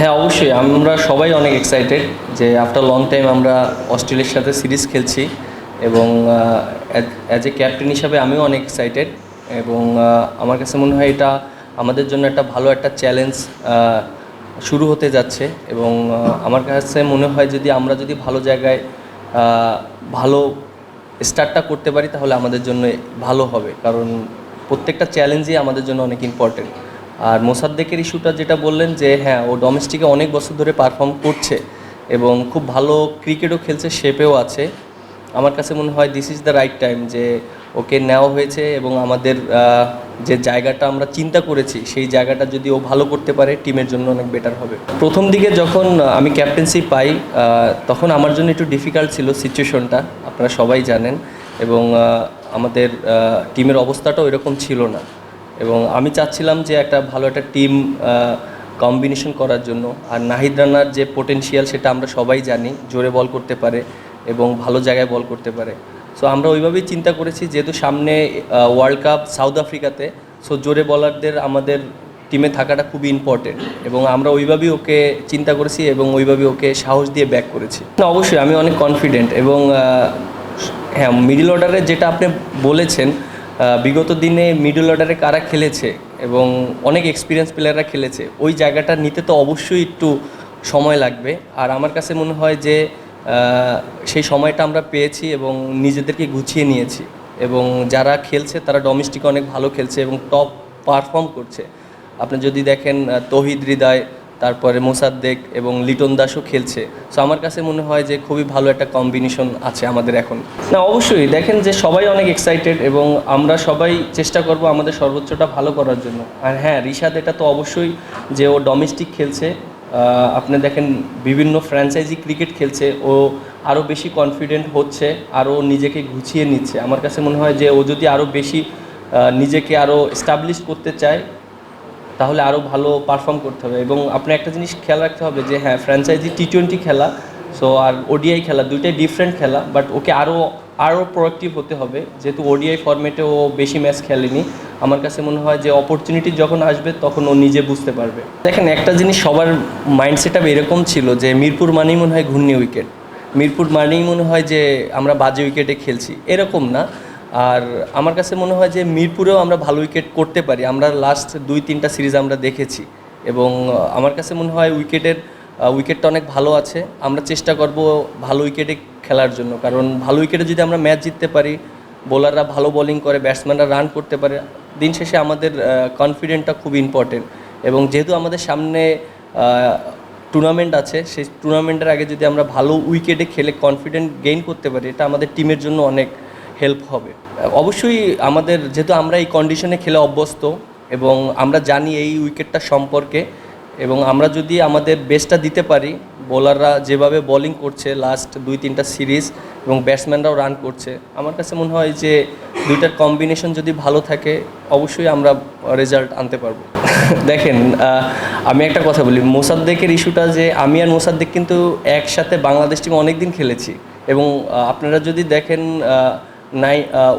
হ্যাঁ, অবশ্যই আমরা সবাই অনেক এক্সাইটেড যে আফটার লং টাইম আমরা অস্ট্রেলিয়ার সাথে সিরিজ খেলছি এবং অ্যাজ এ ক্যাপ্টেন হিসাবে আমিও অনেক এক্সাইটেড এবং আমার কাছে মনে হয় এটা আমাদের জন্য একটা ভালো একটা চ্যালেঞ্জ শুরু হতে যাচ্ছে এবং আমার কাছে মনে হয় আমরা যদি ভালো জায়গায় ভালো স্টার্টটা করতে পারি তাহলে আমাদের জন্য ভালো হবে, কারণ প্রত্যেকটা চ্যালেঞ্জই আমাদের জন্য অনেক ইম্পর্টেন্ট। আর মোসাদ্দেকের ইস্যুটা যেটা বললেন যে হ্যাঁ, ও ডোমেস্টিকে অনেক বছর ধরে পারফর্ম করছে এবং খুব ভালো ক্রিকেটও খেলছে, শেপেও আছে। আমার কাছে মনে হয় this is the right time যে ওকে নেওয়া হয়েছে এবং আমাদের যে জায়গাটা আমরা চিন্তা করেছি সেই জায়গাটা যদি ও ভালো করতে পারে টিমের জন্য অনেক বেটার হবে। প্রথম দিকে যখন আমি ক্যাপ্টেন্সি পাই তখন আমার জন্য একটু ডিফিকাল্ট ছিল সিচুয়েশনটা, আপনারা সবাই জানেন, এবং আমাদের টিমের অবস্থাটাও এরকম ছিল না এবং আমি চাচ্ছিলাম যে একটা ভালো একটা টিম কম্বিনেশন করার জন্য। আর নাহিদ রানার যে পোটেনশিয়াল সেটা আমরা সবাই জানি, জোরে বল করতে পারে এবং ভালো জায়গায় বল করতে পারে। সো আমরা ওইভাবেই চিন্তা করেছি, যেহেতু সামনে ওয়ার্ল্ড কাপ সাউথ আফ্রিকাতে, সো জোরে বলারদের আমাদের টিমে থাকাটা খুবই ইম্পর্টেন্ট এবং আমরা ওইভাবেই ওকে চিন্তা করেছি এবং ওইভাবেই ওকে সাহস দিয়ে ব্যাক করেছি। না, অবশ্যই আমি অনেক কনফিডেন্ট এবং হ্যাঁ, মিডল অর্ডারে যেটা আপনি বলেছেন, বিগত দিনে মিডল অর্ডারে কারা খেলেছে এবং অনেক এক্সপিরিয়েন্স প্লেয়াররা খেলেছে, ওই জায়গাটা নিতে তো অবশ্যই একটু সময় লাগবে। আর আমার কাছে মনে হয় যে সেই সময়টা আমরা পেয়েছি এবং নিজেদেরকে গুছিয়ে নিয়েছি এবং যারা খেলছে তারা ডোমেস্টিকে অনেক ভালো খেলছে এবং টপ পারফর্ম করছে। আপনি যদি দেখেন তৌহিদ হৃদয়, তারপরে মোসাদ্দেক এবং লিটন দাসও খেলছে। সো আমার কাছে মনে হয় যে খুবই ভালো একটা কম্বিনেশন আছে আমাদের এখন। না, অবশ্যই দেখেন যে সবাই অনেক এক্সাইটেড এবং আমরা সবাই চেষ্টা করব আমাদের সর্বোচ্চটা ভালো করার জন্য। আর হ্যাঁ, রিশাদ এটা তো অবশ্যই যে ও ডোমেস্টিক খেলছে, আপনি দেখেন বিভিন্ন ফ্র্যাঞ্চাইজি ক্রিকেট খেলছে, ও আরও বেশি কনফিডেন্ট হচ্ছে, আরও নিজেকে গুছিয়ে নিচ্ছে। আমার কাছে মনে হয় যে ও যদি আরও বেশি নিজেকে আরও এস্টাবলিশ করতে চায় তাহলে আরও ভালো পারফর্ম করতে হবে। এবং আপনি একটা জিনিস খেয়াল রাখতে হবে যে হ্যাঁ, ফ্র্যাঞ্চাইজি টি-20 খেলা, সো আর ওডিআই খেলা দুইটাই ডিফারেন্ট খেলা, বাট ওকে আরও প্রোয়াক্টিভ হতে হবে, যেহেতু ওডিআই ফরম্যাটে ও বেশি ম্যাচ খেলেনি। আমার কাছে মনে হয় যে অপরচুনিটি যখন আসবে তখন ও নিজে বুঝতে পারবে। দেখেন, একটা জিনিস সবার মাইন্ডসেট এরকম ছিল যে মিরপুর মানেই মনে হয় ঘূর্ণি উইকেট, মিরপুর মানেই মনে হয় যে আমরা বাজে উইকেটে খেলছি, এরকম না। আর আমার কাছে মনে হয় যে মিরপুরেও আমরা ভালো উইকেট করতে পারি, আমরা লাস্ট 2-3টা সিরিজ আমরা দেখেছি এবং আমার কাছে মনে হয় উইকেটটা অনেক ভালো আছে। আমরা চেষ্টা করব ভালো উইকেটে খেলার জন্য, কারণ ভালো উইকেটে যদি আমরা ম্যাচ জিততে পারি, বোলাররা ভালো বোলিং করে, ব্যাটসম্যানরা রান করতে পারে, দিন শেষে আমাদের কনফিডেন্টটা খুব ইম্পর্টেন্ট। এবং যেহেতু আমাদের সামনে টুর্নামেন্ট আছে, সেই টুর্নামেন্টের আগে যদি আমরা ভালো উইকেটে খেলে কনফিডেন্ট গেইন করতে পারি, এটা আমাদের টিমের জন্য অনেক হেল্প হবে। অবশ্যই আমাদের, যেহেতু আমরা এই কন্ডিশনে খেলে অভ্যস্ত এবং আমরা জানি এই উইকেটটা সম্পর্কে, এবং আমরা যদি আমাদের বেস্টটা দিতে পারি, বোলাররা যেভাবে বোলিং করছে লাস্ট 2-3টা সিরিজ এবং ব্যাটসম্যানরাও রান করছে, আমার কাছে মনে হয় যে দুইটার কম্বিনেশন যদি ভালো থাকে অবশ্যই আমরা রেজাল্ট আনতে পারবো। দেখেন, আমি একটা কথা বলি, মোসাদ্দেকের ইস্যুটা যে আমি আর মোসাদ্দেক কিন্তু একসাথে বাংলাদেশ টিমে অনেক দিন খেলেছি এবং আপনারা যদি দেখেন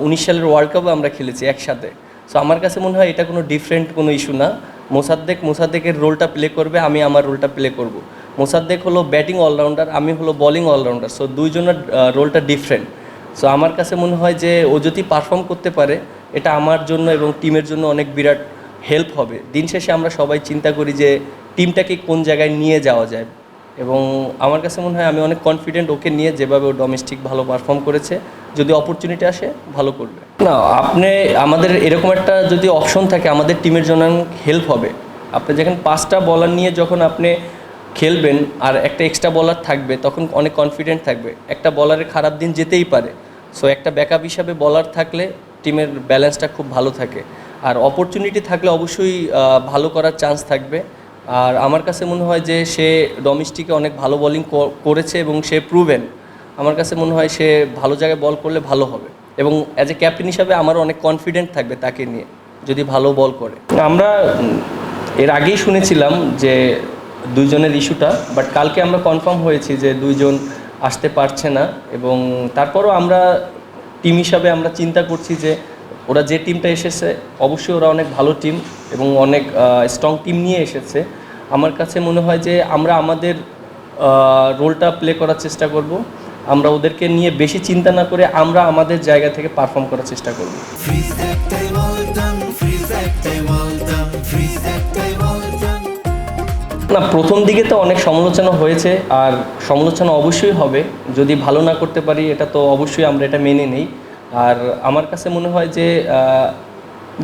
19 সালের ওয়ার্ল্ড কাপে আমরা খেলেছি একসাথে। সো আমার কাছে মনে হয় এটা কোনো ডিফারেন্ট কোনো ইস্যু না। মোসাদ্দেকের রোলটা প্লে করবে, আমি আমার রোলটা প্লে করব। মোসাদ্দেক হলো ব্যাটিং অলরাউন্ডার, আমি হলো বোলিং অলরাউন্ডার, সো দুইজনের রোলটা ডিফারেন্ট। সো আমার কাছে মনে হয় যে ও যদি পারফর্ম করতে পারে, এটা আমার জন্য এবং টিমের জন্য অনেক বিরাট হেল্প হবে। দিন শেষে আমরা সবাই চিন্তা করি যে টিমটাকে কোন জায়গায় নিয়ে যাওয়া যায়, এবং আমার কাছে মনে হয় আমি অনেক কনফিডেন্ট ওকে নিয়ে, যেভাবে ও ডোমেস্টিক ভালো পারফর্ম করেছে, যদি অপরচুনিটি আসে ভালো করবে। না, আমাদের এরকম একটা যদি অপশন থাকে আমাদের টিমের জন্য হেল্প হবে। আপনি যেখানে 5টা বলার নিয়ে যখন আপনি খেলবেন আর একটা এক্সট্রা বলার থাকবে, তখন অনেক কনফিডেন্ট থাকবে। একটা বলারের খারাপ দিন যেতেই পারে, সো একটা ব্যাকআপ হিসাবে বলার থাকলে টিমের ব্যালেন্সটা খুব ভালো থাকে। আর অপরচুনিটি থাকলে অবশ্যই ভালো করার চান্স থাকবে। আর আমার কাছে মনে হয় যে সে ডোমেস্টিকে অনেক ভালো বোলিং করেছে এবং সে প্রুভেন। আমার কাছে মনে হয় সে ভালো জায়গায় বল করলে ভালো হবে এবং অ্যাজ এ ক্যাপ্টেন হিসাবে আমারও অনেক কনফিডেন্ট থাকবে তাকে নিয়ে, যদি ভালো বল করে। আমরা এর আগেই শুনেছিলাম যে দুইজনের ইস্যুটা, বাট কালকে আমরা কনফার্ম হয়েছি যে দুইজন আসতে পারছে না। এবং তারপরও আমরা টিম হিসাবে আমরা চিন্তা করছি যে ওরা যে টিমটা এসেছে অবশ্যই ওরা অনেক ভালো টিম এবং অনেক স্ট্রং টিম নিয়ে এসেছে। আমার কাছে মনে হয় যে আমরা আমাদের রোলটা প্লে করার চেষ্টা করব, আমরা ওদেরকে নিয়ে বেশি চিন্তা না করে আমরা আমাদের জায়গা থেকে পারফর্ম করার চেষ্টা করব। না, প্রথম দিকে তো অনেক সমালোচনা হয়েছে, আর সমালোচনা অবশ্যই হবে। যদি ভালো না করতে পারি এটা তো অবশ্যই আমরা এটা মেনে নেই। আর আমার কাছে মনে হয় যে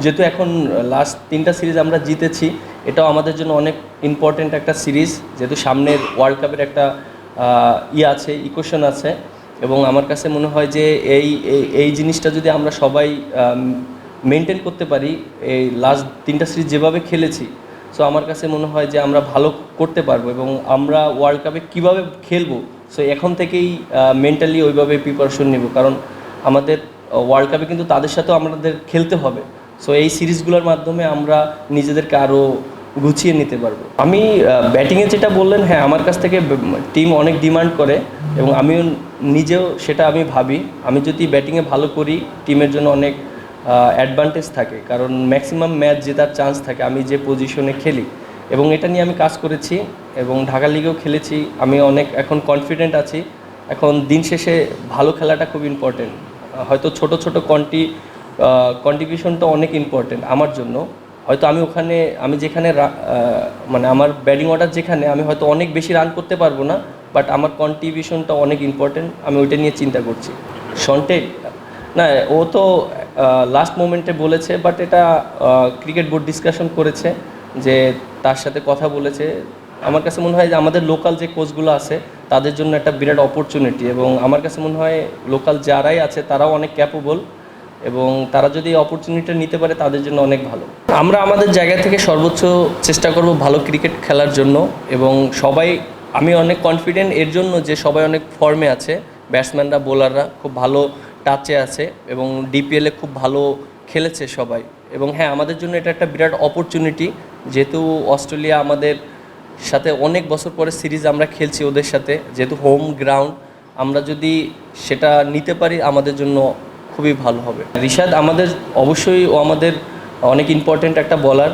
যেহেতু এখন লাস্ট 3টা সিরিজ আমরা জিতেছি, এটাও আমাদের জন্য অনেক ইম্পর্ট্যান্ট একটা সিরিজ, যেহেতু সামনের ওয়ার্ল্ড কাপের একটা আছে, ইকুয়েশন আছে। এবং আমার কাছে মনে হয় যে এই জিনিসটা যদি আমরা সবাই মেনটেন করতে পারি, এই লাস্ট 3টা সিরিজ যেভাবে খেলেছি, সো আমার কাছে মনে হয় যে আমরা ভালো করতে পারবো এবং আমরা ওয়ার্ল্ড কাপে কীভাবে খেলবো, সো এখন থেকেই মেন্টালি ওইভাবে প্রিপারেশন নেব। কারণ আমাদের ওয়ার্ল্ড কাপে কিন্তু তাদের সাথেও আমাদের খেলতে হবে। সো এই সিরিজগুলোর মাধ্যমে আমরা নিজেদেরকে আরও গুছিয়ে নিতে পারবো। আমি ব্যাটিংয়ে যেটা বললেন, হ্যাঁ, আমার কাছ থেকে টিম অনেক ডিমান্ড করে এবং আমিও নিজেও সেটা আমি ভাবি, আমি যদি ব্যাটিংয়ে ভালো করি টিমের জন্য অনেক অ্যাডভান্টেজ থাকে, কারণ ম্যাক্সিমাম ম্যাচ জেতার চান্স থাকে আমি যে পজিশনে খেলি। এবং এটা নিয়ে আমি কাজ করেছি এবং ঢাকা লিগেও খেলেছি। আমি অনেক এখন কনফিডেন্ট আছি। এখন দিন শেষে ভালো খেলাটা খুব ইম্পর্টেন্ট। হয়তো ছোট ছোট কন্ট্রিবিউশনটা অনেক ইম্পর্টেন্ট আমার জন্য। হয়তো আমি যেখানে মানে আমার ব্যাটিং অর্ডার যেখানে, আমি হয়তো অনেক বেশি রান করতে পারবো না, বাট আমার কন্ট্রিবিউশনটা অনেক ইম্পর্টেন্ট। আমি ওইটা নিয়ে চিন্তা করছি। শন্টেক না, ও তো লাস্ট মোমেন্টে বলেছে, বাট এটা ক্রিকেট বোর্ড ডিসকাশন করেছে, যে তার সাথে কথা বলেছে। আমার কাছে মনে হয় যে আমাদের লোকাল যে কোচগুলো আছে তাদের জন্য একটা বিরাট অপরচুনিটি, এবং আমার কাছে মনে হয় লোকাল যারাই আছে তারাও অনেক ক্যাপেবল, এবং তারা যদি এই অপরচুনিটিটা নিতে পারে তাদের জন্য অনেক ভালো। আমরা আমাদের জায়গা থেকে সর্বোচ্চ চেষ্টা করব ভালো ক্রিকেট খেলার জন্য, এবং আমি অনেক কনফিডেন্ট এর জন্য যে সবাই অনেক ফর্মে আছে, ব্যাটসম্যানরা, বোলাররা খুব ভালো টাচে আছে এবং ডিপিএলে খুব ভালো খেলেছে সবাই। এবং হ্যাঁ, আমাদের জন্য এটা একটা বিরাট অপরচুনিটি, যেহেতু অস্ট্রেলিয়া আমাদের সাথে অনেক বছর পরে সিরিজ আমরা খেলছি ওদের সাথে, যেহেতু হোম গ্রাউন্ড, আমরা যদি সেটা নিতে পারি আমাদের জন্য খুবই ভালো হবে। রিশাদ ও আমাদের অনেক ইম্পর্ট্যান্ট একটা বলার,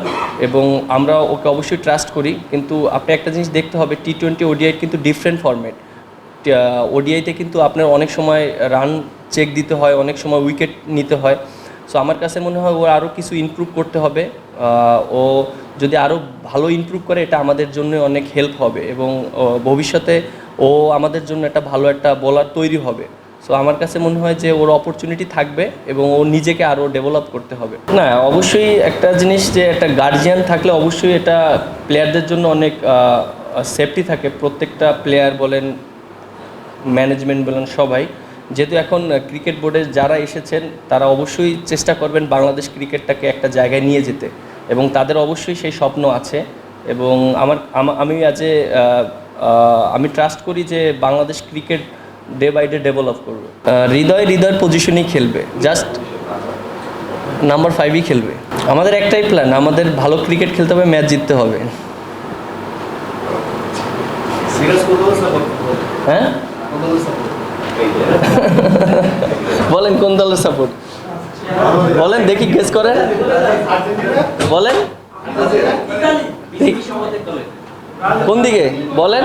এবং আমরা ওকে অবশ্যই ট্রাস্ট করি। কিন্তু আপনি একটা জিনিস দেখতে হবে, T20 ODI কিন্তু ডিফারেন্ট ফরম্যাট। ওডিআইতে কিন্তু আপনার অনেক সময় রান চেক দিতে হয়, অনেক সময় উইকেট নিতে হয়। সো আমার কাছে মনে হয় ওর আরও কিছু ইমপ্রুভ করতে হবে। ও যদি আরও ভালো ইমপ্রুভ করে এটা আমাদের জন্য অনেক হেল্প হবে, এবং ভবিষ্যতে ও আমাদের জন্য একটা ভালো একটা বোলার তৈরি হবে। সো আমার কাছে মনে হয় যে ওর অপরচুনিটি থাকবে এবং ও নিজেকে আরও ডেভেলপ করতে হবে। না, অবশ্যই একটা জিনিস, যে একটা গার্জিয়ান থাকলে অবশ্যই এটা প্লেয়ারদের জন্য অনেক সেফটি থাকে। প্রত্যেকটা প্লেয়ার বলেন, ম্যানেজমেন্ট বলেন, সবাই। যেহেতু এখন ক্রিকেট বোর্ডে যারা এসেছেন তারা অবশ্যই চেষ্টা করবেন বাংলাদেশ ক্রিকেটটাকে একটা জায়গায় নিয়ে যেতে, এবং তাদের অবশ্যই সেই স্বপ্ন আছে। এবং আমি ট্রাস্ট করি যে Bangladesh cricket day by day develop করবে। হৃদয়ের পজিশনেই খেলবে, জাস্ট নাম্বার 5ই খেলবে। আমাদের একটাই প্ল্যান, আমাদের ভালো ক্রিকেট খেলতে হবে, ম্যাচ জিততে হবে। হ্যাঁ, বলেন কোন দলের সাপোর্ট বলেন, দেখি গেস করেন, বলেন কোন দিকে বলেন।